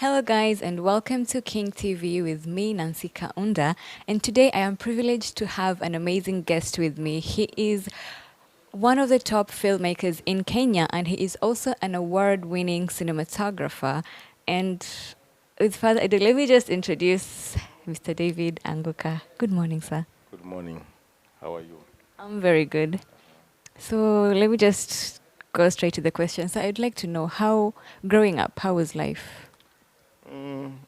Hello guys and welcome to KingTv with me, Nancy Kaunda. And today I am privileged to have an amazing guest with me. He is one of the top filmmakers in Kenya and he is also an award-winning cinematographer. And with further ado, let me just introduce Mr. David Anguka. Good morning, sir. Good morning. How are you? I'm very good. So let me just go straight to the question. So I'd like to know growing up, how was life? Mm,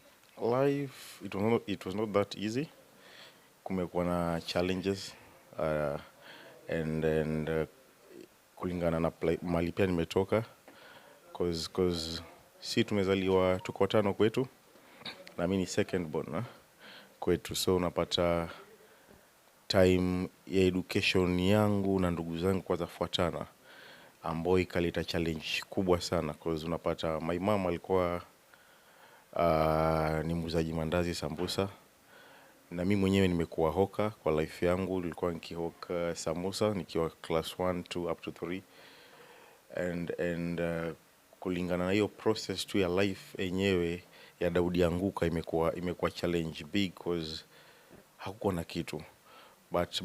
Life, it was not that easy. Kumekuwa na challenges uh, and kulingana na mali pia nimetoka cause si tumezaliwa tuko watano kwetu na mimi ni second born kwetu, so unapata time ya education yangu na ndugu zangu kwa zafuatana ambayo ikaleta challenge kubwa sana cause unapata my mom alikuwa ni muuzaji mandazi, sambusa, na mimi mwenyewe nimekuwa hoka kwa life yangu. Nilikuwa nikihoka samosa nikiwa class 1 to up to 3 and kulingana na hiyo process tu ya life yenyewe ya Daudi Anguka imekuwa challenge big cause hakukuwa na kitu, but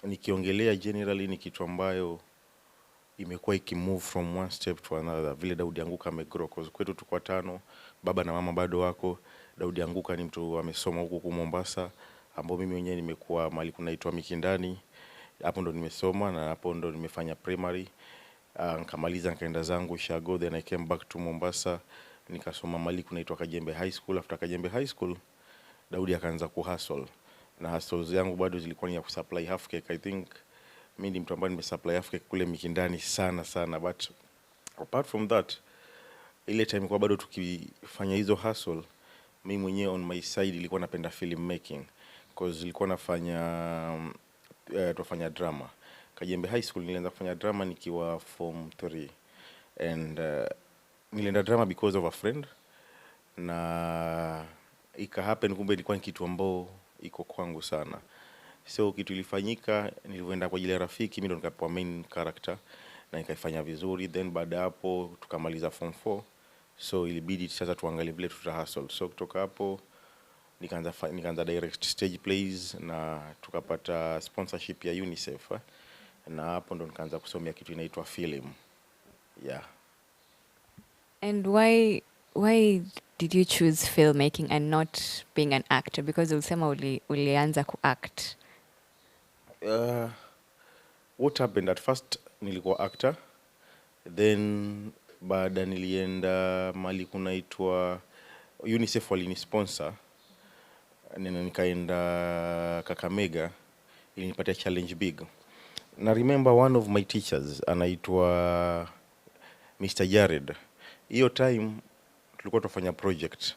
nikiongelea generally ni kitu ambayo imekuwa ikimove from one step to another. Vile Daudi Anguka amegrow cause kwetu tuko tano, baba na mama bado wako. Daudi Anguka ni mtu amesoma huko Mombasa, ambao mimi mwenyewe nimekuwa mahali kunaitwa Mikindani. Hapo ndo nimesoma na hapo ndo nimefanya primary. Nikamaliza nikaenda zangu Shago, then I came back to Mombasa nikasoma mahali kunaitwa Kajembe High School. After Kajembe High School, Daudi akaanza kuhustle, na hustles yangu bado zilikuwa ni ya kusupply half cake. I think mimi ni mtu ambaye nimesupply half cake kule Mikindani sana, but apart from that, ile time kwa bado tukifanya hizo hustle, mimi mwenyewe on my side ilikuwa napenda filmmaking cause ilikuwa nafanya drama. Kajembe High School nilianza kufanya drama nikiwa form 3 and nilienda drama because of a friend, na ika happen kumbe ilikuwa ni kitu ambao iko kwangu sana. So kitu ilifanyika, nilienda kwa ajili ya rafiki, mimi ndo nikapewa main character na nikaifanya vizuri. Then baada hapo tukamaliza form 4, so ilibidi sasa tuangalie vile tutahustle. So kutoka hapo nikaanza direct stage plays na tukapata sponsorship ya UNICEF na hapo ndo nikaanza kusomea kitu inaitwa film. Yeah. And why did you choose filmmaking and not being an actor? Because ulisema ulianza kuact. What happened at first, nilikuwa actor, then baada nilienda mali kunaitwa UNICEF walinisponsor, nikaenda Kakamega, ilinipatia challenge big. Na remember one of my teachers anaitwa Mr. Jared. Hiyo time tulikuwa tunafanya project,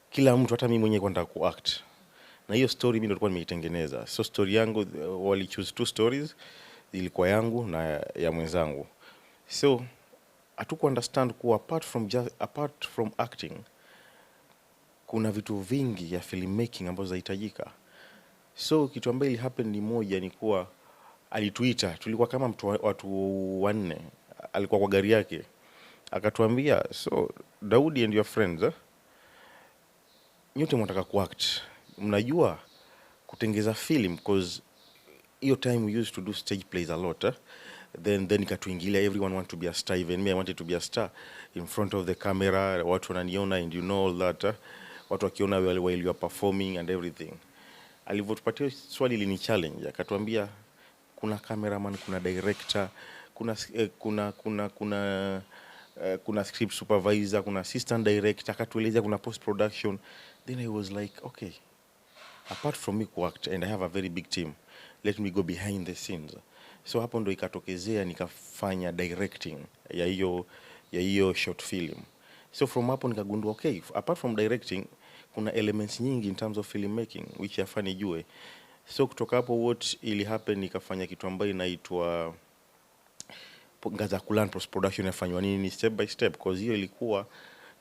kila mtu, hata mimi mwenyewe kwenda kuact, na hiyo story mimi ndo nilikuwa nimeitengeneza. So story yangu wali choose 2 stories, ilikuwa yangu na ya mwenzangu. So hatuku understand kuwa apart from acting kuna vitu vingi ya filmmaking ambazo zinahitajika. So kitu ambacho ili happen ni moja, ni kuwa alituita, tulikuwa kama watu 4, alikuwa kwa gari yake, akatuambia, so Daudi and your friends nyote mnataka kuact, mnajua kutengeza film, cause hiyo time we used to do stage plays a lot then ikatuingilia, everyone want to be a star, even me I wanted to be a star in front of the camera, watu wananiona and you know all that watu wakiona while you are performing and everything. Alivyotupatia swali lini challenge, akatuambia kuna cameraman, kuna director, kuna script supervisor, kuna assistant director, akatueleza kuna post production. Then I was like, okay, apart from me kuact and I have a very big team, let me go behind the scenes. So hapo ndo ikatokezea nikafanya directing ya hiyo short film. So from hapo nikagundua, okay, apart from directing kuna elements nyingi in terms of filmmaking which yafaa nijue. So kutoka hapo what ili happen, nikafanya kitu ambayo inaitwa ngaza kulearn post production yafanywa nini step by step, cause hiyo ilikuwa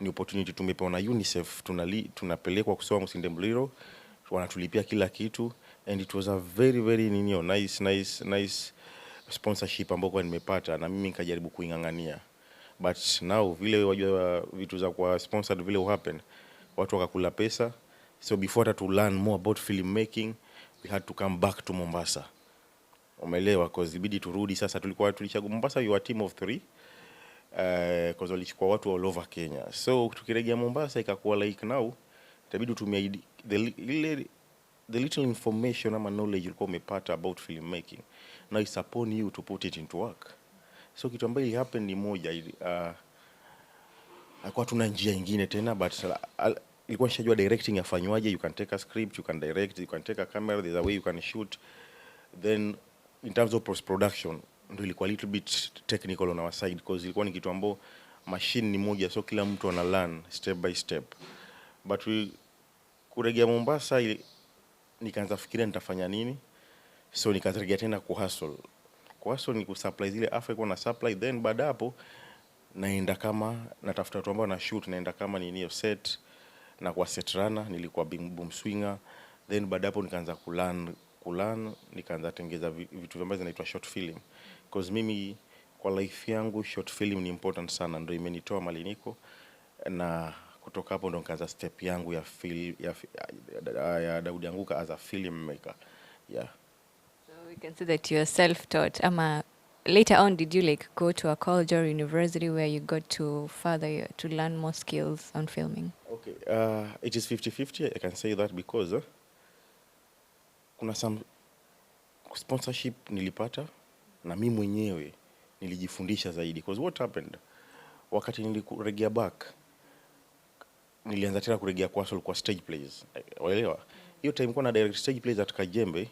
ni opportunity tumepewa na UNICEF, tunapelekwa kusoma Msinde Mliro, wanatulipia kila kitu, and it was a very nice sponsorship ambayo nimepata, na mimi nikajaribu kuingangania. but now vile wajua vitu za kwa sponsored vile happen, watu wakakula pesa. So before that to learn more about filmmaking, we had to come back to Mombasa. Umeelewa? Cause ibidi turudi sasa. Tulichagua Mombasa, you were a team of 3, cause walichukua watu all over Kenya. So tukirejea Mombasa ikakuwa like now itabidi utumie the little information ama knowledge ulikuwa umepata about filmmaking, now it's upon you to put it into work. So kitu ambayo ili happen ni moja, hakuwa tuna njia nyingine tena, but ilikuwa nishajua directing yafanywaje. You can take a script, you can direct, you can take a camera, there's a way you can shoot. Then in terms of post production ndio ilikuwa little bit technical on our side, because ilikuwa ni kitu ambayo machine ni moja, so kila mtu ana learn step by step. But kurejea Mombasa nikaanza fikiria nitafanya nini. So nikaanza tena kuhustle. Kuhustle ni kusupply zile Africa na supply, then baada hapo naenda kama natafuta watu ambao na shoot, naenda kama ni hiyo set na kwa set runner, nilikuwa boom swinger. Then baada hapo nikaanza kulan nikaanza tengeza vitu ambavyo zinaitwa short film, because mimi kwa life yangu short film ni important sana, ndio imenitoa mali niko, na kutoka hapo ndo nikaanza step yangu ya Daudi Anguka as a filmmaker. Yeah. So we can say that you're self-taught. Later on, did you like go to a college or university where you got to further to learn more skills on filming? Okay, it is 50-50. I can say that because kuna some sponsorship nilipata na mimi mwenyewe nilijifundisha zaidi, because what happened wakati nilikurejea back, nilianza tena kurejea kwa stage plays. Waelewa? Hiyo time kuna direct stage plays at Kajembe.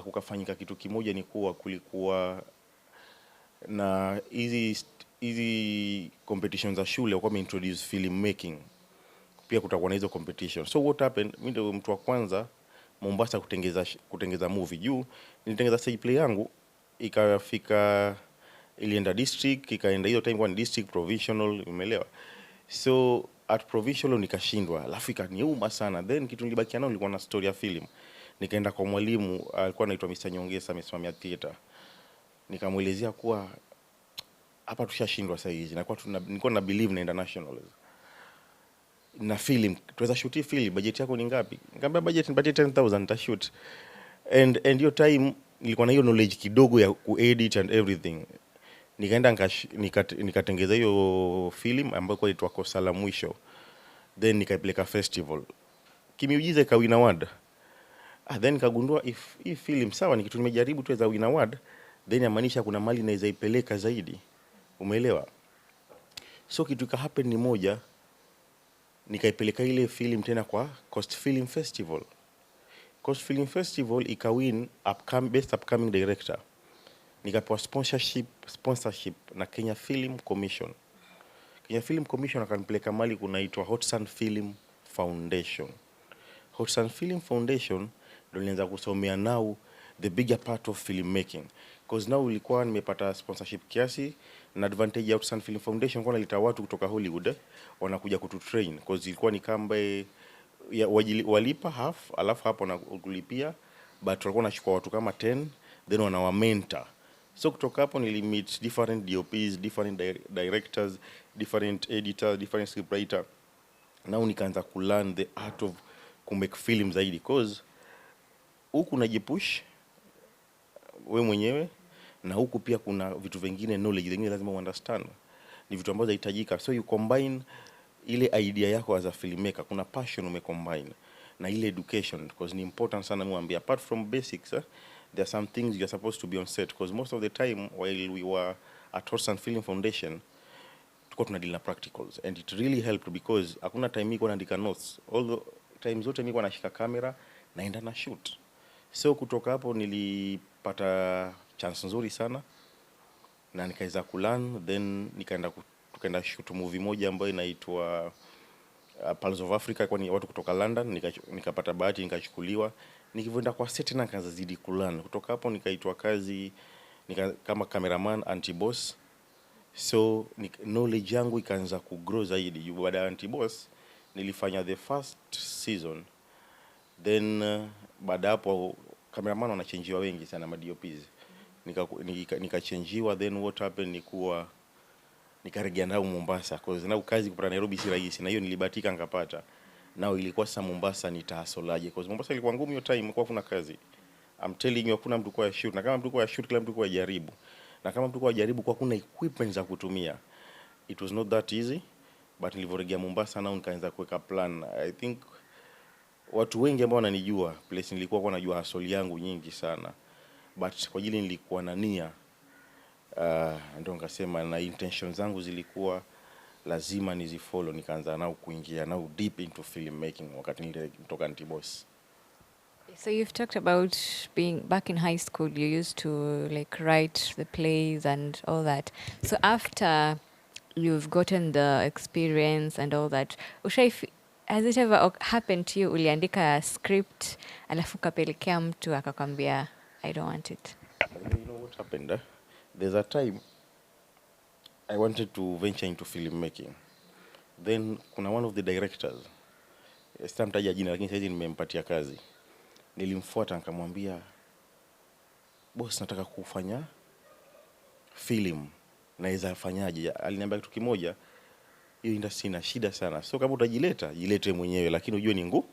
Kukafanyika kitu kimoja, ni kuwa kulikuwa na hizi competitions za shule kwa introduce filmmaking, pia kutakuwa na hizo competition. So what happened, mimi ndio mtu wa kwanza Mombasa kutengeza movie. Juu nilitengeza stage play yangu ikafika, ilienda district, ikaenda hiyo time kwa district provisional, umeelewa? So at provisional nikashindwa, alafu ikaniuma sana. Then kitu nilibakia nao nilikuwa na story ya film. Nikaenda kwa mwalimu, alikuwa anaitwa Mr. Nyongesa, amesimamia theater. Nikamuelezea kuwa hapa tushashindwa sasa hizi, na nilikuwa na believe na international na film, tuweza shoot film, budget yako ni ngapi? Nikamwambia budget 10,000 nita shoot. And your time nilikuwa na hiyo knowledge kidogo ya kuedit and everything. Nikaenda nikatengeza hiyo film ambayo kwa inaitwa Kosa la Mwisho. Then nikaipeleka festival. Kimiujiza ikawin award. Then nikagundua if film sawa ni kitu nimejaribu tuweza win award, then yamaanisha kuna mali naweza ipeleka zaidi. Umeelewa? So kitu ka happen ni moja, nikaipeleka ile film tena kwa Coast Film Festival. Coast Film Festival ikawin best upcoming director. Nikapewa sponsorship na Kenya Film Commission. Kenya Film Commission akanipeleka mali kunaitwa Hotsun Film Foundation. Hotsun Film Foundation ndio nilianza kusomea now the bigger part of filmmaking, because now nilikuwa nimepata sponsorship kiasi, na advantage ya Hotsun Film Foundation kwa naleta watu kutoka Hollywood wanakuja kututrain, because ilikuwa ni kamba walipa half, alafu hapo na kulipia, but walikuwa wanachukua watu kama 10 then wanawa mentor. So kutoka hapo nilimeet different DOPs, different directors, different editors, different scriptwriter. Now nikaanza ku learn the art of kumake film zaidi, because huku unajipush wewe mwenyewe, na huku pia kuna vitu vingine, knowledge vingine lazima understand, ni vitu ambazo zinahitajika. So you combine ile idea yako as a filmmaker, kuna passion umecombine na ile education, because ni important sana muambia. Apart from basics, there are some things you're supposed to be on set, because most of the time while we were at Hotsun Film Foundation tulikuwa tunadeal na practicals, and it really helped, because hakuna time niko naandika notes, all the times zote niko nashika kamera naenda na shoot. So kutoka hapo nilipata chance nzuri sana na nikaweza kulearn, then tukaenda shoot movie moja ambayo inaitwa Pulse of Africa, kwa ni watu kutoka London. Nikapata bahati nikachukuliwa, nikivyoenda kwa set na kaanza zidi kulearn. Kutoka hapo nikaitwa kazi kama cameraman anti-boss. So knowledge yangu ikaanza kugrow zaidi. Baada ya anti-boss nilifanya the first season, then baada hapo cameraman wanachangewa wengi sana, ma DOPs nikachangewa. Then what happened ni kuwa Nikaregea nao Mombasa cause nao kazi kupata Nairobi si rahisi, na hiyo nilibatika nikapata. Nao ilikuwa sasa Mombasa nitahasolaje cause Mombasa ilikuwa ngumu hiyo time, kwa kuna kazi. I'm telling you hakuna mtu kwa shoot, na kama mtu kwa shoot kila mtu kwa jaribu. Na kama mtu kwa jaribu kwa kuna equipment za kutumia. It was not that easy, but nilivyoregea Mombasa nao nikaanza kuweka plan. I think watu wengi ambao wananijua place nilikuwa kwa najua hustle yangu nyingi sana, but kwa ajili nilikuwa na nia ndio nikasema, na intentions zangu zilikuwa lazima nizifollow, nikaanza nao kuingia nao deep into filmmaking wakati nilitoka Ntibos. So you've talked about being back in high school, you used to like write the plays and all that. So after you've gotten the experience and all that, has it ever happened to you uliandika script alafu kapelekea mtu akakwambia I don't want it? You know what happened? There's a time I wanted to venture into filmmaking. Then kuna one of the directors, sitamtaja jina lakini sasa nimempatia kazi. Nilimfuata nikamwambia, boss, nataka kufanya film, naweza fanyaje? Aliniambia kitu kimoja, hiyo industry ina shida sana, so kama utajileta jilete mwenyewe, lakini ujue ni ngumu.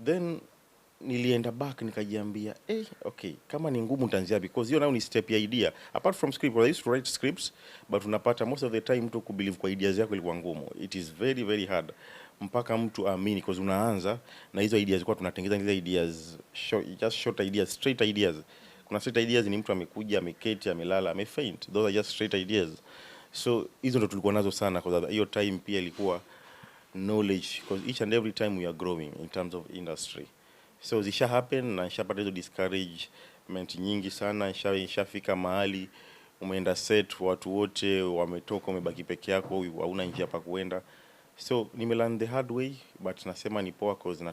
Then nilienda back nikajiambia, okay, kama ni ngumu nitaanzia because hiyo nayo ni step ya idea. Apart from script, I used to write scripts, but unapata most of the time mtu kubelieve kwa ideas yako ilikuwa ngumu. It is very very hard mpaka mtu amini, because unaanza na hizo ideas kwa tunatengeneza hizo ideas just short ideas, straight ideas. Kuna straight ideas ni mtu amekuja ameketi amelala amefaint, those are just straight ideas. So hizo ndo tulikuwa nazo sana, kwa hiyo time pia ilikuwa knowledge, because each and every time we are growing in terms of industry. So zisha happen na nishapata hizo discouragement nyingi sana, nishafika mahali umeenda set, watu wote wametoka, umebaki peke yako, hauna njia pa kuenda. So nimelearn the hard way, but nasema ni poa cause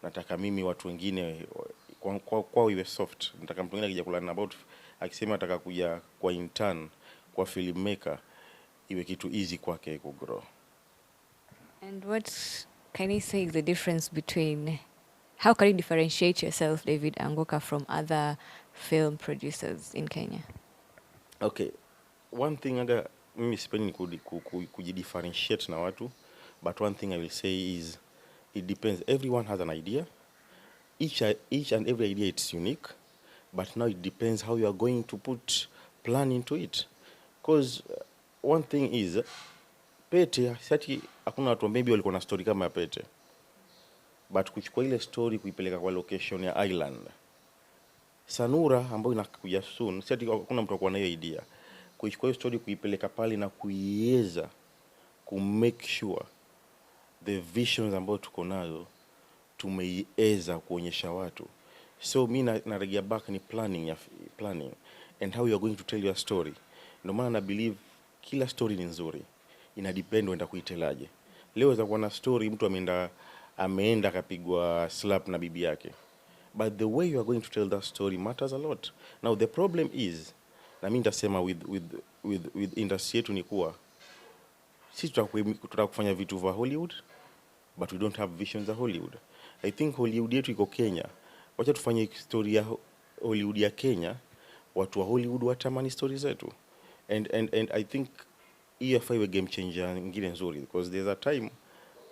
nataka mimi watu wengine kwa iwe soft. Nataka mtu mwingine akija kulearn about, akisema nataka kuja kwa intern kwa filmmaker, iwe kitu easy kwake ku grow. And what can you say is the difference between, how can you differentiate yourself, David Anguka, from other film producers in Kenya? Okay, one thing aga mimi sipendi kujidifferentiate na watu, but one thing I will say is it depends. Everyone has an idea. Each and every idea it's unique, but now it depends how you are going to put plan into it. Because one thing is Pete, sati hakuna watu maybe walikuwa na story kama ya Pete, but kuchukua ile story kuipeleka kwa location ya island Sanura ambayo inakuja soon, sati hakuna mtu akuwa na hiyo idea. Kuchukua hiyo story kuipeleka pale na kuiweza ku make sure the visions ambayo tuko nazo tumeiweza kuonyesha watu. So mimi narejea back ni planning and how you are going to tell your story. Ndio maana na believe kila story ni nzuri, ina depend uenda kuitelaje. Leo za kuwa na story mtu ameenda kapigwa slap na bibi yake, but the way you are going to tell that story matters a lot. Now the problem is, na mimi nitasema with industry yetu ni kuwa sisi tutakufanya vitu vya Hollywood, but we don't have visions za Hollywood. I think Hollywood yetu iko Kenya. Wacha tufanye story ya Hollywood ya Kenya, watu wa Hollywood watamani stories zetu. And I think hiyo iwe game changer nyingine nzuri, because there's a time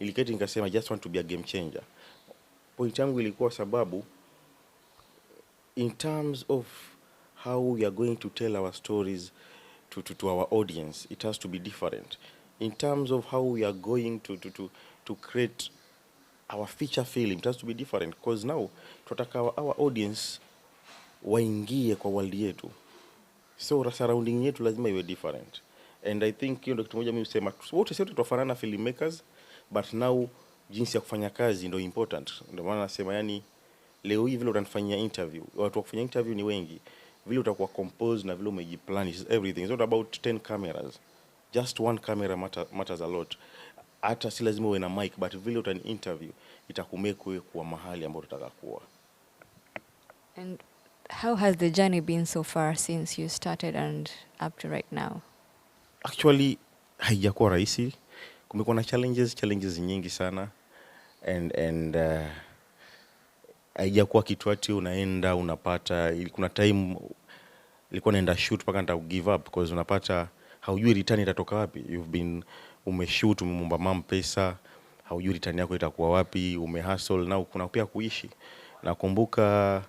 niliketi nikasema I just want to be a game changer. Point yangu ilikuwa sababu in terms of how we are going to tell our stories to our audience, it has to be different. In terms of how we are going to create our feature film, it has to be different, because now tunataka our audience waingie kwa world yetu, so surrounding yetu lazima iwe different. And I think hiyo ndio kitu moja mimi husema wote sisi tutofanana filmmakers, but now jinsi ya kufanya kazi ndio important. Ndio maana nasema yani leo hivi vile utanifanyia interview, watu wa kufanya interview ni wengi, vile utakuwa compose na vile umejiplan is everything. It's not about 10 cameras, just one camera matters a lot. Hata si lazima uwe na mic, but vile utani interview itakumake kuwa mahali ambapo utataka kuwa. And how has the journey been so far since you started and up to right now? Actually haijakuwa rahisi, kumekuwa na challenges nyingi sana, and haijakuwa kitu ati unaenda unapata. Kuna time ilikuwa naenda shoot mpaka nita give up, because unapata haujui return itatoka wapi. You've been umeshoot, umemwomba mom pesa, haujui return yako itakuwa wapi, umehustle na kuna pia kuishi. Nakumbuka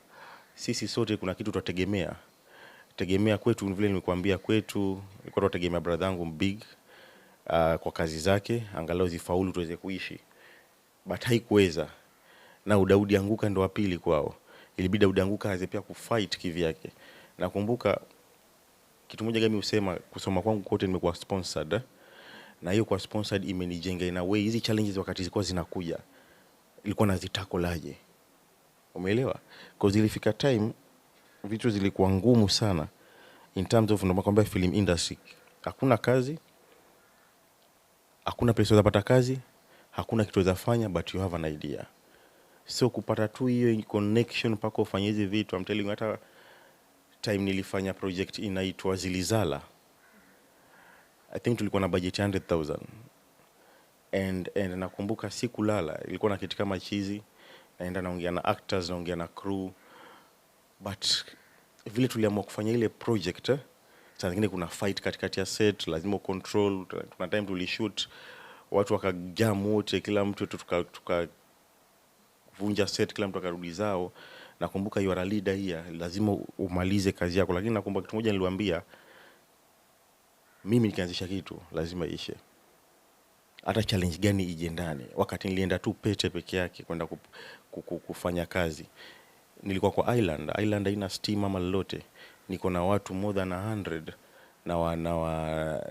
sisi sote kuna kitu tegemea kwetu, vile nimekuambia kwetu nilikuwa tunategemea brother yangu big kwa kazi zake angalau zifaulu tuweze kuishi, but haikuweza. Na Daudi anguka ndo wa pili kwao, ilibidi Daudi anguka aanze pia kufight kivyake. Nakumbuka kitu moja gani usema, kusoma kwangu kote nimekuwa sponsored, na hiyo kwa sponsored imenijenga in a way. Hizi challenges wakati zilikuwa zinakuja ilikuwa nazitako laje, umeelewa? Kwa zilifika time vitu zilikuwa ngumu sana in terms of nakwambia film industry, hakuna kazi, hakuna pesa za pata kazi, hakuna kitu za fanya, but you have an idea. So kupata tu hiyo connection mpaka ufanye hizi vitu, I'm telling you, hata time nilifanya project inaitwa Zilizala, I think tulikuwa na budget 100,000, and nakumbuka sikulala, ilikuwa na kitu kama chizi, naenda naongea na actors, naongea na crew, but vile tuliamua kufanya ile project, saa zingine kuna fight katikati ya set, lazima control. Kuna time tulishoot watu wakajam wote, kila mtu tukavunja set, kila mtu akarudi zao. Nakumbuka you are a leader here, lazima umalize kazi yako. Lakini nakumbuka kitu moja niliwaambia, mimi nikianzisha kitu lazima ishe, hata challenge gani ije ndani. Wakati nilienda tu Pete peke yake kwenda kufanya kazi, nilikuwa kwa island haina steam ama lolote, niko na watu more than 100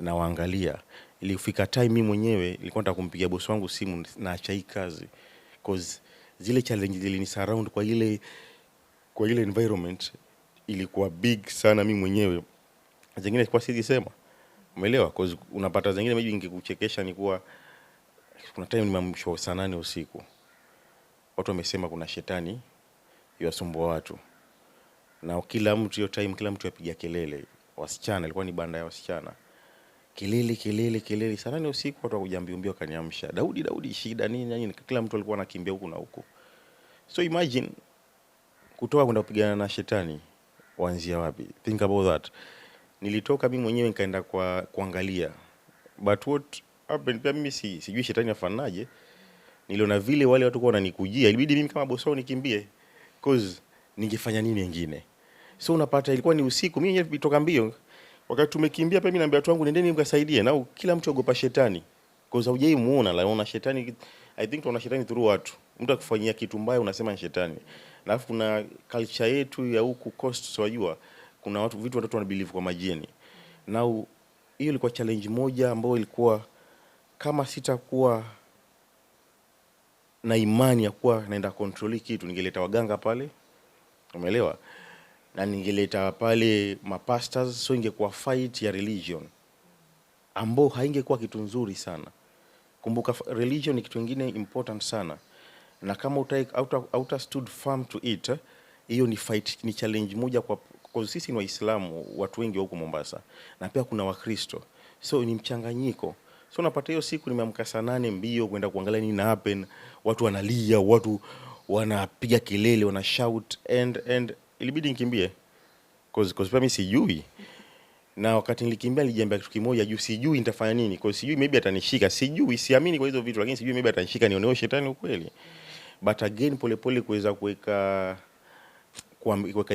na waangalia. Ilifika time mimi mwenyewe nilikuwa nataka kumpigia boss wangu simu na acha hii kazi, cause zile challenges zilini surround kwa ile environment ilikuwa big sana. Mimi mwenyewe zingine kwa siwezi sema, umeelewa? Cause unapata zingine maybe ingekuchekesha, ni kuwa kuna time nimamsho saa 8 usiku, watu wamesema kuna shetani yasumbua watu, na kila mtu hiyo time kila mtu yapiga kelele. Wasichana, ilikuwa ni banda ya wasichana, kelele saa 8 usiku, watu wakujambia kaniamsha, Daudi shida nini? Kila mtu alikuwa anakimbia huku na huku. So imagine kutoka kwenda kupigana na shetani, waanzia wapi? Think about that. Nilitoka mimi mwenyewe nikaenda kuangalia, but what happened, pia mimi sijui shetani afanaje. Niliona vile wale watu kwa wananikujia, ilibidi mimi kama boss wao nikimbie, cause ningefanya nini wengine. So unapata ilikuwa ni usiku, mimi nilitoka mbio. Wakati tumekimbia pia mimi naambia watu wangu nendeni mkasaidie, na kila mtu ogopa shetani, cause hujaimuona. La, unaona shetani, I think tunaona shetani through watu. Mtu akufanyia kitu mbaya unasema ni shetani. Alafu kuna culture yetu ya huku coast, unajua kuna vitu watu wana believe kwa majini. Now hiyo ilikuwa challenge moja ambayo ilikuwa, kama sitakuwa na imani ya kuwa naenda control kitu, ningeleta waganga pale, umeelewa, na ningeleta pale mapastors. So ingekuwa fight ya religion ambao haingekuwa kitu nzuri sana. Kumbuka religion ni kitu kingine important sana, na kama uta stood firm to it, hiyo ni fight, ni challenge moja kwa sisi ni Waislamu, watu wengi huko Mombasa, na pia kuna Wakristo, so ni mchanganyiko. So napata hiyo siku nimeamka saa 8 mbio kwenda kuangalia nini happen. Watu wanalia, watu wanapiga kelele, wana shout, and ilibidi nikimbie cause pia mimi sijui. Na wakati nilikimbia nilijiambia kitu kimoja, juu sijui nitafanya nini, cause sijui maybe atanishika, sijui, siamini kwa hizo vitu, lakini sijui maybe atanishika nioneo shetani ukweli. But again polepole kuweza kuweka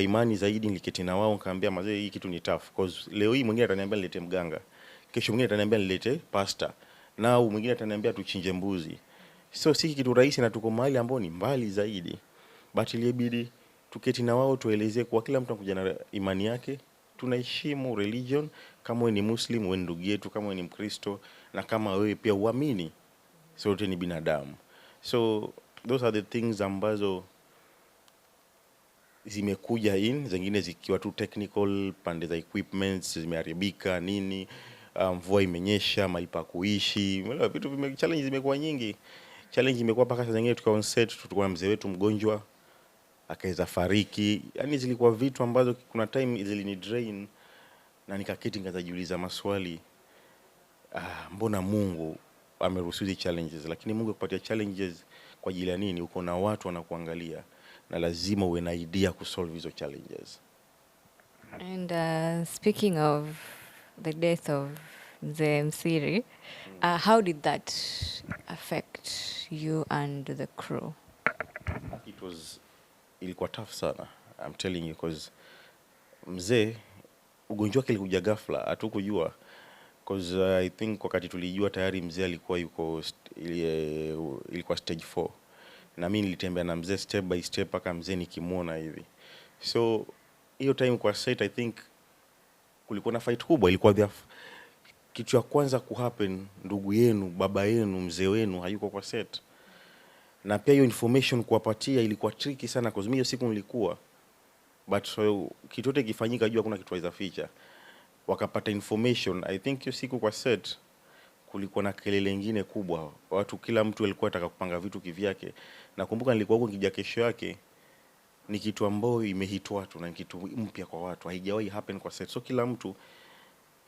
imani zaidi, niliketi na wao nikaambia mazee, hii kitu ni tough, cause leo hii mwingine ataniambia nilete mganga, kesho mwingine ataniambia nilete pasta, na mwingine ataniambia tuchinje mbuzi. So si kitu rahisi, na tuko mahali ambao ni mbali zaidi, but ilibidi tuketi na wao tuelezee kwa kila mtu anakuja na imani yake. Tunaheshimu religion, kama wewe ni Muslim wewe ndugu yetu, kama wewe ni Mkristo, na kama wewe pia uamini, sote ni binadamu. So those are the things ambazo zimekuja zingine zikiwa tu technical, pande za equipments zimeharibika nini, mvua imenyesha, mahali pa kuishi, vitu challenge zimekuwa nyingi. Challenge imekuwa paka saa zingine tukawa on set, tulikuwa na mzee wetu mgonjwa akaweza fariki. Yani zilikuwa vitu ambazo kuna time zilini drain, na nikaketi nikajiuliza maswali, mbona Mungu ameruhusu hizi challenges? Lakini Mungu akupatia challenges kwa ajili ya nini? Uko na watu wanakuangalia, na lazima uwe na idea kusolve hizo challenges. And speaking of the death of Mzee Msiri. How did that affect you and the crew? Ilikuwa tough sana, I'm telling you, because mzee ugonjwa wake ulikuja ghafla, hatukujua, because I think wakati tulijua tayari mzee alikuwa ilikuwa stage 4, na mimi nilitembea na mzee step by step mpaka mzee nikimuona hivi. So hiyo time kwa set, I think kulikuwa na fight kubwa. Ilikuwa kitu cha kwanza kuhappen, ndugu yenu, baba yenu, mzee wenu hayuko kwa set, na pia hiyo information kuwapatia ilikuwa tricky sana, kwa sababu hiyo siku nilikuwa, but so, kitu yote kifanyika jua kuna kitu waiza feature, wakapata information. I think hiyo siku kwa set kulikuwa na kelele nyingine kubwa, watu kila mtu alikuwa anataka kupanga vitu kivyake. Nakumbuka nilikuwa huko nikija kesho yake, ni kitu ambayo imehit watu na kitu mpya kwa watu, haijawahi happen kwa set, so kila mtu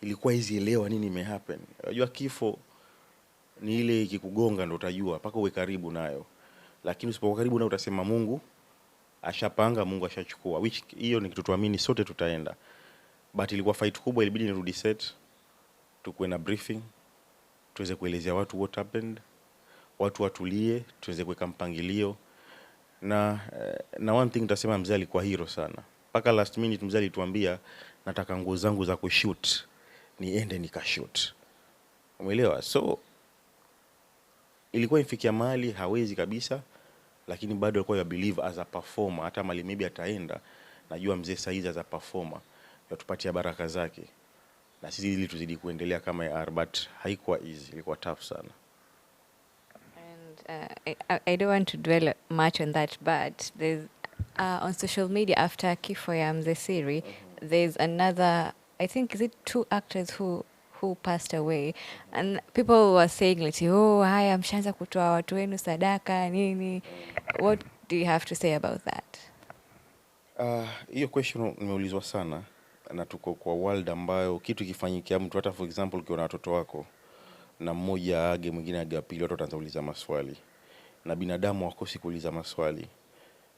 ilikuwa hizi elewa nini imehappen. Unajua kifo ni ile ikikugonga ndo utajua, paka uwe karibu nayo, lakini usipokuwa karibu nayo utasema Mungu ashapanga, Mungu ashachukua, which hiyo ni kitu tuamini sote tutaenda. But ilikuwa fight kubwa, ilibidi nirudi set, tukuwe na briefing, tuweze kuelezea watu what happened, watu watulie, tuweze kuweka mpangilio. Na one thing nitasema, mzee alikuwa hero sana. Paka last minute mzee alituambia nataka nguo zangu za kushoot niende nikashoot. Umeelewa? So ilikuwa ifikia mahali hawezi kabisa, lakini bado alikuwa ya believe as a performer, hata mali maybe ataenda, najua mzee saizi as a performer yatupatia baraka zake, na sisi ili tuzidi kuendelea kama AR. But haikuwa easy, ilikuwa tough sana. And I don't want to dwell much on that, but there's on social media after kifo ya Mzee Siri, there's another, I think, is it 2 actors who passed away, and people were saying like, oh, haya mshaanza kutoa watu wenu sadaka nini. What do you have to say about that? Hiyo question nimeulizwa sana, na tuko kwa world ambayo kitu kifanyikia mtu, hata for example ukiwa na watoto wako na mmoja age mwingine age pili, watu wataanza kuuliza maswali, na binadamu hakosi kuuliza maswali.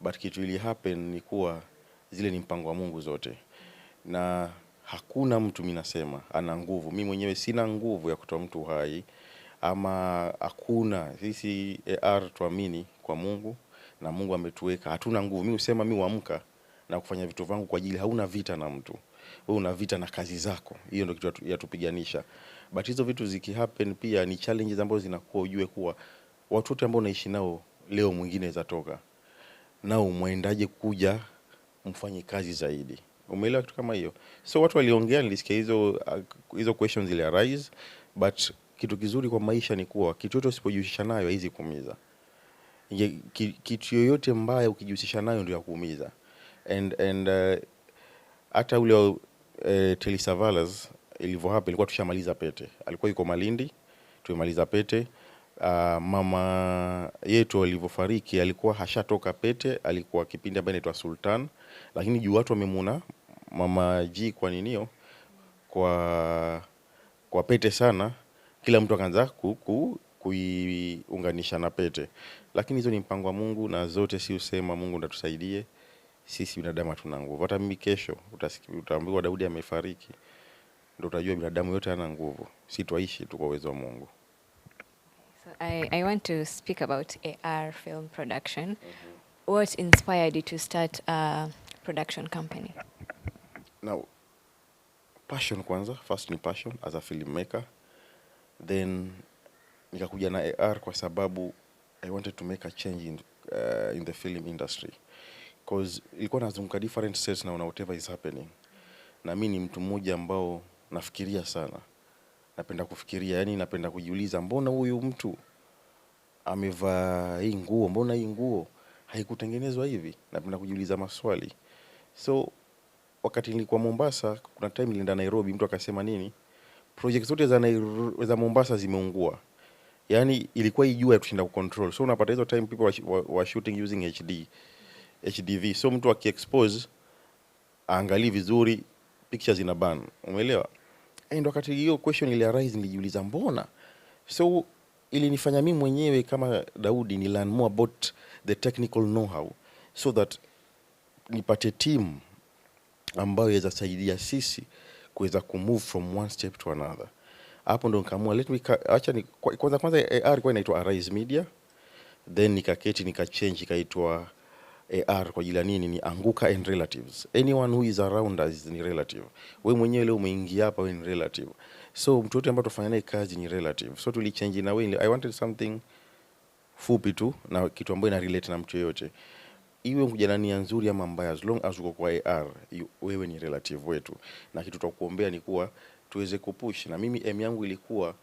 But kitu ili happen ni kuwa zile ni mpango wa Mungu zote, na hakuna mtu, mimi nasema, ana nguvu. Mimi mwenyewe sina nguvu ya kutoa mtu hai, ama hakuna. Sisi AR tuamini kwa Mungu, na Mungu ametuweka, hatuna nguvu. Mimi usema mimi huamka na kufanya vitu vangu kwa ajili, hauna vita na mtu, wewe una vita na kazi zako. Hiyo ndio kitu yatupiganisha. But hizo vitu zikihappen pia ni challenges ambazo zinakuwa, ujue kuwa watu wote ambao unaishi nao leo mwingine zatoka nao, muendaje kuja mfanye kazi zaidi. Umeelewa kitu kama hiyo? So watu waliongea, nilisikia hizo questions zile arise, but kitu kizuri kwa maisha ni kuwa kitu yote usipojihusisha nayo hizi kuumiza. Kitu yoyote mbaya ukijihusisha nayo ndio ya kuumiza. And hata ule Telly Savalas ilivyo hapa, ilikuwa tushamaliza pete, alikuwa yuko Malindi, tumemaliza pete. Mama yetu alivyofariki alikuwa hashatoka pete, alikuwa kipindi ambaye inaitwa Sultan, lakini juu watu wamemuna mama G kwa ninio kwa pete sana, kila mtu akaanza kuiunganisha na pete. Lakini hizo ni mpango wa Mungu, na zote si usema Mungu ndatusaidie. Sisi binadamu hatuna nguvu. Hata mimi kesho utaambiwa Daudi amefariki, ndio utajua binadamu yote hana nguvu. Si tuishi tu kwa uwezo wa Mungu. So I want to speak about AR film production. What inspired you to start a production company? Now, passion kwanza, first ni passion as a filmmaker. Then nikakuja na AR kwa sababu I wanted to make a change in the film industry. Because ilikuwa nazunguka different sets na whatever is happening. Na mimi ni mtu mmoja ambao nafikiria sana. Napenda kufikiria, yani napenda kujiuliza, mbona huyu mtu amevaa hii nguo, mbona hii nguo haikutengenezwa hivi? Napenda kujiuliza maswali. So wakati nilikuwa Mombasa, kuna time nilienda Nairobi, mtu akasema nini, project zote za Mombasa zimeungua. Yani ilikuwa ijua ya tushinda kucontrol. So unapata hizo time people were shooting using HDV. So mtu akiexpose aangalie vizuri, pictures ina ban. Umeelewa? And wakati hiyo question ile arise, nilijiuliza mbona. So ilinifanya mimi mwenyewe kama Daudi ni learn more about the technical know-how, so that nipate team ambayo inaweza saidia sisi kuweza kumove from one step to another. Hapo ndo nikaamua acha ni kwanza AR ilikuwa inaitwa Arise Media, then nikaketi nikachange ikaitwa AR kwa ajili ya nini? Ni Anguka and Relatives. Anyone who is around us ni relative. Wewe mwenyewe leo umeingia hapa, wewe ni relative. So mtu yote ambaye tufanya naye kazi ni relative. So tulichange na wewe, I wanted something fupi tu na kitu ambayo ina relate na mtu yote. Iwe mkuja nia nzuri ama mbaya, as long as uko kwa AR, wewe ni relative wetu. Na kitu tutakuombea ni kuwa tuweze kupush, na mimi aim yangu ilikuwa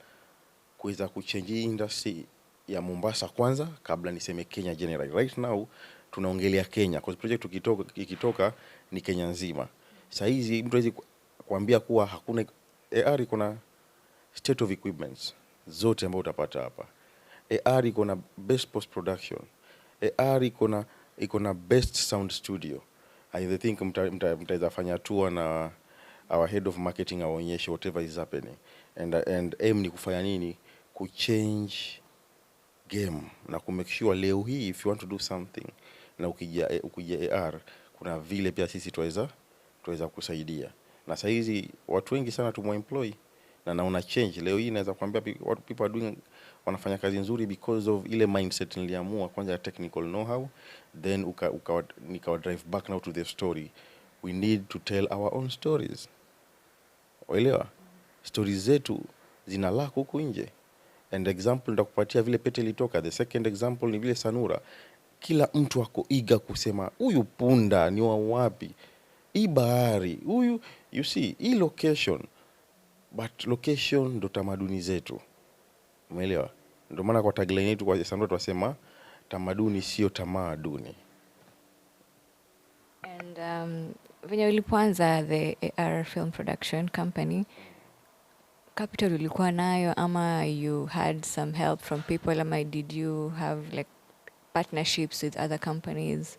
kuweza kuchange industry ya Mombasa kwanza kabla niseme Kenya general. Right now tunaongelea Kenya because project ikitoka ni Kenya nzima. Sasa hizi mtu hawezi kuambia kuwa hakuna AR iko na state of equipments zote ambazo utapata hapa. AR iko na best post production. AR iko na best sound studio. I think mtaweza fanya tour na our head of marketing aonyeshe whatever is happening. And aim ni kufanya nini? Kuchange game na kumake sure leo hii if you want to do something na ukija AR kuna vile pia sisi tuweza kusaidia. Na saa hizi watu wengi sana employ na naona change leo hii. Naweza kuambia what people are doing, wanafanya kazi nzuri because of ile mindset niliamua kwanza ya technical know-how, then nikawa drive back now to the story. We need to tell our own stories. Uelewa? Stories zetu zina lack huku nje. And example nitakupatia vile Pete ilitoka. The second example ni vile Sanura. Kila mtu ako eager kusema huyu punda ni wa wapi? Hii bahari, huyu, you see, hii location. But location ndo tamaduni zetu. Umeelewa? Ndio maana kwa tagline yetu kwa Sanura tunasema tamaduni sio tamaduni. And venye ulipoanza the AR film production company, capital ulikuwa nayo ama you had some help from people ama did you have like partnerships with other companies?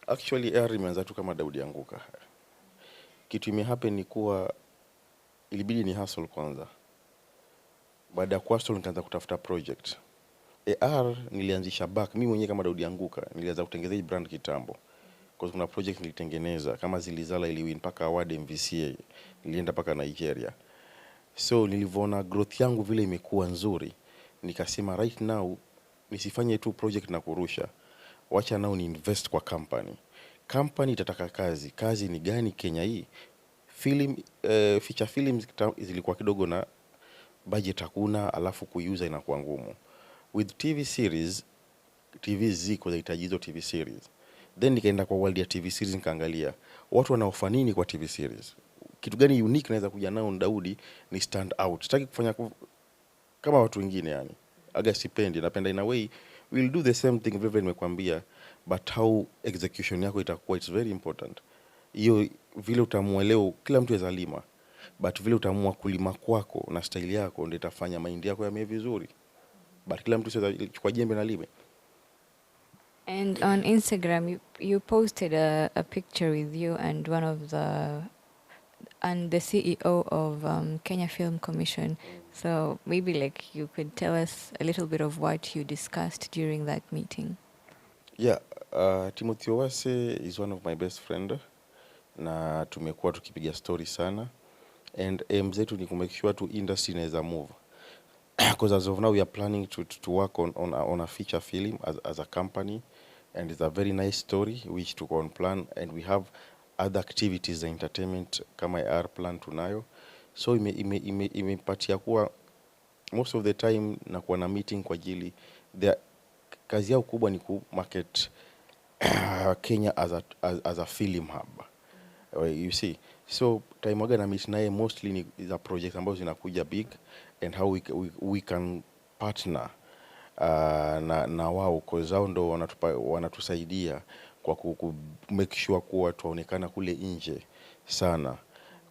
Actually AR imeanza tu kama Daudi Anguka. Kitu imehappen ni kuwa ilibidi ni hustle kwanza. Baada ya hustle nikaanza kutafuta project. AR nilianzisha back mimi mwenyewe kama Daudi Anguka, nilianza kutengeneza brand kitambo. Because kuna project nilitengeneza kama Zilizala iliwin mpaka award MVCA, nilienda mpaka Nigeria. So nilivyoona growth yangu vile imekuwa nzuri, nikasema right now nisifanye tu project na kurusha. Wacha now ni invest kwa company. Company itataka kazi ni gani Kenya hii? Feature films zilikuwa kidogo na budget hakuna, alafu kuiuza inakuwa ngumu. With TV series, TV ziko zinahitaji hizo TV series. Then nikaenda kwa world ya TV series nikaangalia watu wanaofa nini kwa TV series. Kitu gani unique naweza kuja nao Daudi ni stand out. Sitaki kufanya kama watu wengine yani. Aga sipendi, napenda in a way we'll do the same thing vile nimekwambia, but how execution yako itakuwa, it's very important. Hiyo vile utaamua leo kila mtu yazalima, but vile utaamua kulima kwako na style yako ndio itafanya mahindi yako yamee vizuri. But kila mtu sasa chukua jembe na lime. And on Instagram you posted a picture with you and the CEO of Kenya Film Commission. So maybe like you could tell us a little bit of what you discussed during that meeting. Yeah, Timothy Owase is one of my best friend na tumekuwa tukipiga story sana, and aim zetu ni kumake sure to industry inaweza move. Because as of now we are planning to work on a feature film as a company, and it's a very nice story which tuko on plan, and we have other activities za entertainment kama AR plan tunayo. So imepatia kuwa most of the time na kuwa na meeting kwa ajili kazi yao kubwa ni ku market Kenya as a film hub. You see, so time waga na meet naye mostly ni za project ambazo zinakuja big, and how we can partner na wao cause hao ndo wanatusaidia kwa make sure kuwa tuonekana kule nje sana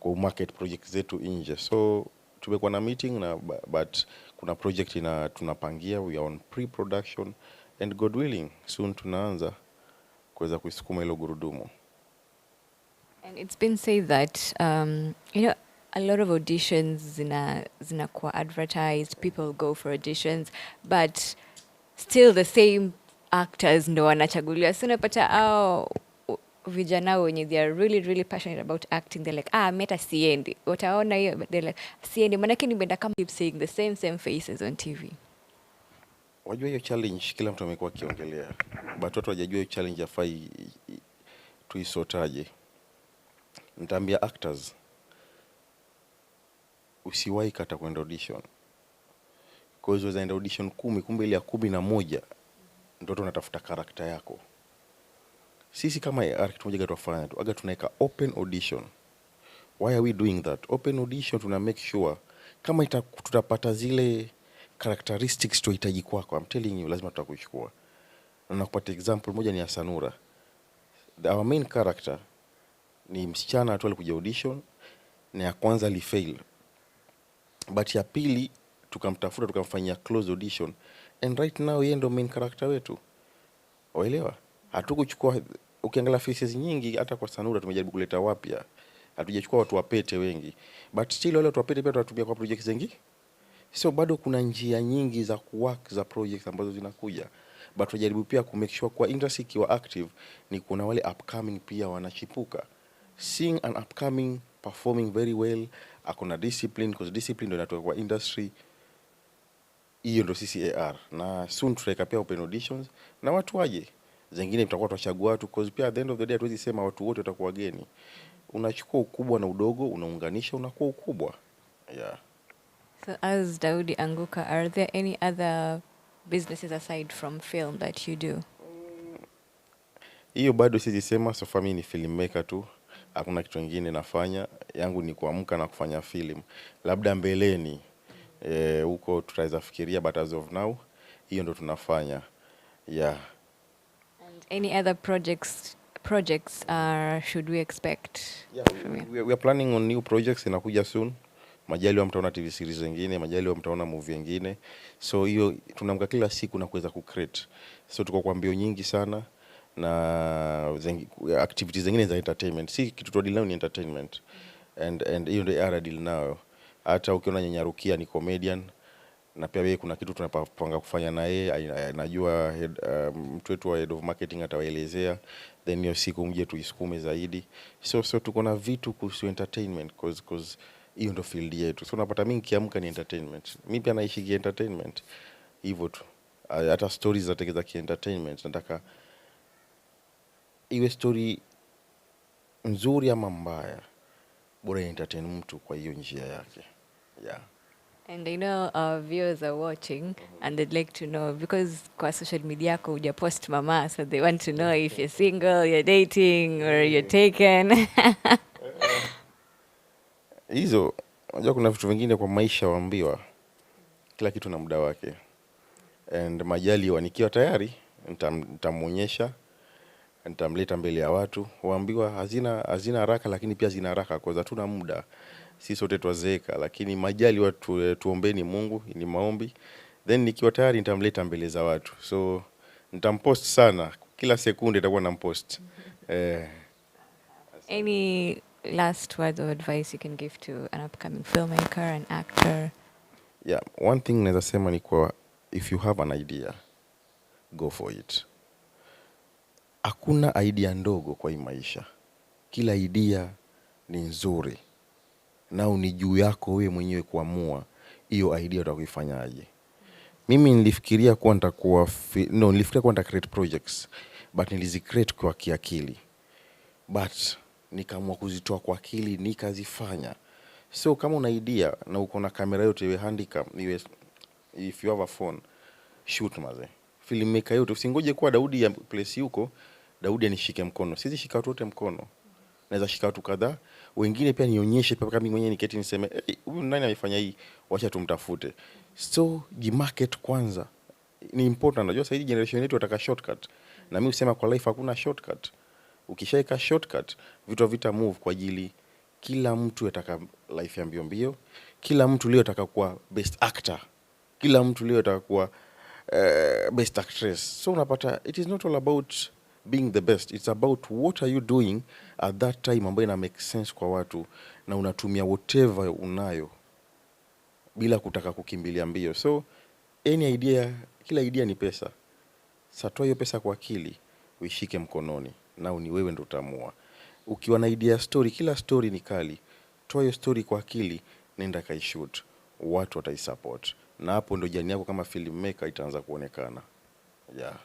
kwa market project zetu nje. So tumekuwa na meeting na but kuna project tunapangia, we are on pre-production, and God willing soon tunaanza kuweza kusukuma hilo gurudumu. And it's been said that a lot of auditions zinakuwa advertised, people go for auditions, but still the same actors ndo wanachaguliwa. So unapata vijana wenye they are really really passionate about acting, they're like meta siendi, wataona hiyo but they're like siendi manake nimeenda kama keep seeing the same faces on TV. Wajua hiyo challenge kila mtu amekuwa akiongelea, but watu hawajajua hiyo challenge afai tuisotaje. Nitaambia actors usiwahi kata kwenda audition, because wazaenda audition 10 kumbe ile ya 11 ndio tunatafuta karakta yako. Sisi kama AR kitu moja tunafanya tu, aga tunaweka open audition. Why are we doing that? Open audition tuna make sure kama tutapata zile characteristics tuhitaji kwako, I'm telling you lazima tutakuchukua. Na nakupa example moja ni ya Sanura. Our main character ni msichana tu alikuja audition, na ya kwanza ali fail. But ya pili tukamtafuta tukamfanyia close audition, and right now yeye ndo main character wetu. Waelewa? Hatukuchukua, ukiangalia faces nyingi hata kwa Sanura tumejaribu kuleta wapya. Hatujachukua watu wapete wengi. But still wale watu wapete pia tunatumia kwa projects zingi. So bado kuna njia nyingi za kuwork za projects ambazo zinakuja. But tunajaribu pia ku make sure kwa industry ikiwa active ni kuna wale upcoming pia wanachipuka. Seeing an upcoming performing very well, akona discipline, because discipline ndio inatoka kwa industry. Hiyo ndio sisi AR. Na soon tutaweka pia open auditions na watu waje. Zingine tutakuwa tunachagua watu, because pia at the end of the day hatuwezi sema watu wote watakuwa wageni. Unachukua ukubwa na udogo, unaunganisha unakuwa ukubwa. Yeah. So as Daudi Anguka, are there any other businesses aside from film that you do? Hiyo bado siwezi sema, so for me ni filmmaker tu. Hakuna kitu kingine nafanya. Yangu ni kuamka na kufanya film. Labda mbeleni huko tutaweza fikiria, but as of now hiyo ndo tunafanya. Yeah. And any other projects should we expect? Yeah, we are planning on new projects inakuja soon. Majaliwa mtaona TV series zingine, majaliwa mtaona movie nyingine. So hiyo tunamka kila siku na kuweza ku-create. So tuko kwa mbio nyingi sana na activities zingine za entertainment. Si kitu tu deal now ni entertainment. And hiyo ndio ara deal nayo. Hata ukiona Nyanyarukia ni comedian, na pia wewe kuna kitu tunapanga kufanya na yeye, najua mtu wetu wa head of marketing atawaelezea, then hiyo siku mje tuisukume zaidi. So tuko na vitu kuhusu entertainment, cause hiyo ndo field yetu. So unapata mimi nikiamka ni entertainment. Mimi pia naishi entertainment. Hivyo tu. Hata stories za tegeza entertainment nataka iwe story nzuri ama mbaya, bora entertain mtu kwa hiyo njia yake. Yeah. And I know our viewers are watching and they'd like to know, because kwa social media yako uja post mama, so they want to know if you're single, you're dating, or you're taken. Hizo, unajua kuna vitu vingine kwa maisha waambiwa kila kitu na muda wake. And majaliwa nikiwa tayari nitamuonyesha, nitamleta mbele ya watu. Waambiwa hazina haraka, lakini pia zina haraka kwa sababu hatuna muda. Sisi sote twazeeka, lakini majaliwa tuombeni Mungu, ni maombi. Then nikiwa tayari nitamleta mbele za watu. So nitampost sana, kila sekunde itakuwa nampost. Any last words of advice you can give to an upcoming filmmaker, an actor? Yeah, one thing naweza sema ni kwa, if you have an idea, go for it. Hakuna idea ndogo kwa hii maisha. Kila idea ni nzuri. Na ni juu yako wewe mwenyewe kuamua hiyo idea utakuifanyaje. Mimi nilifikiria kuwa nilifikiria kuwa create projects, but nilizicreate kwa kiakili. But nikaamua kuzitoa kwa akili nikazifanya. So kama una idea na uko na kamera yote, iwe handicam, if you have a phone, shoot maze. Filmmaker yote usingoje kuwa Daudi ya place yuko, Daudi anishike mkono. Sisi shika watu wote mkono. Naweza shika watu kadhaa, wengine pia nionyeshe pia kama mimi mwenyewe niketi niseme huyu nani amefanya hii, wacha tumtafute. So jimarket kwanza ni important. Unajua sasa hii generation yetu wataka shortcut, na mimi husema kwa life hakuna shortcut. Ukishaika shortcut vitu vita move kwa ajili kila mtu ataka life ya mbio mbio, kila mtu leo ataka kuwa best actor, kila mtu leo ataka kuwa best actress. So unapata it is not all about being the best, it's about what are you doing at that time ambayo ina make sense kwa watu, na unatumia whatever unayo bila kutaka kukimbilia mbio. So any idea, kila idea ni pesa. Satoa hiyo pesa kwa akili, uishike mkononi. nao ni wewe ndo utaamua. Ukiwa na idea story, kila story ni kali, toa hiyo story kwa akili, nenda kaishoot, watu wataisupport, na hapo ndo jani yako kama filmmaker itaanza kuonekana. Yeah.